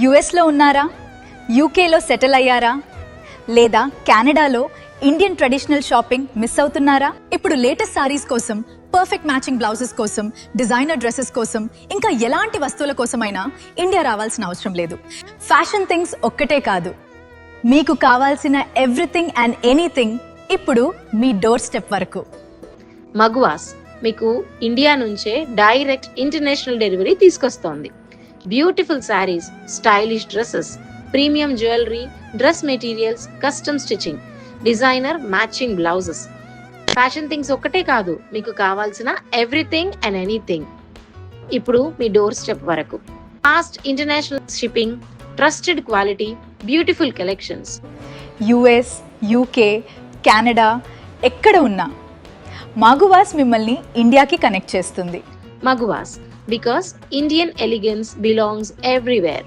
యుఎస్లో ఉన్నారా? యూకేలో సెటిల్ అయ్యారా? లేదా కెనడాలో ఇండియన్ ట్రెడిషనల్ షాపింగ్ మిస్ అవుతున్నారా? ఇప్పుడు లేటెస్ట్ సారీస్ కోసం, పర్ఫెక్ట్ మ్యాచింగ్ బ్లౌజెస్ కోసం, డిజైనర్ డ్రెస్సెస్ కోసం, ఇంకా ఎలాంటి వస్తువుల కోసమైనా ఇండియా రావాల్సిన అవసరం లేదు. ఫ్యాషన్ థింగ్స్ ఒక్కటే కాదు, మీకు కావాల్సిన ఎవ్రీథింగ్ అండ్ ఎనీథింగ్ ఇప్పుడు మీ డోర్ స్టెప్ వరకు. మగువాస్ మీకు ఇండియా నుంచే డైరెక్ట్ ఇంటర్నేషనల్ డెలివరీ తీసుకొస్తోంది. Beautiful saris, stylish dresses, premium jewellery, dress materials, custom stitching, designer matching blouses. Fashion things ఒక్కటే కాదు, మీకు కావాల్సిన ఎవ్రీథింగ్ అండ్ ఎనీథింగ్ ఇప్పుడు మీ డోర్ స్టెప్ వరకు. Fast international shipping, trusted quality, beautiful collections. US, UK, Canada ఎక్కడ ఉన్నా మగువాస్ మిమ్మల్ని ఇండియాకి కనెక్ట్ చేస్తుంది. Maguvas, because Indian elegance belongs everywhere.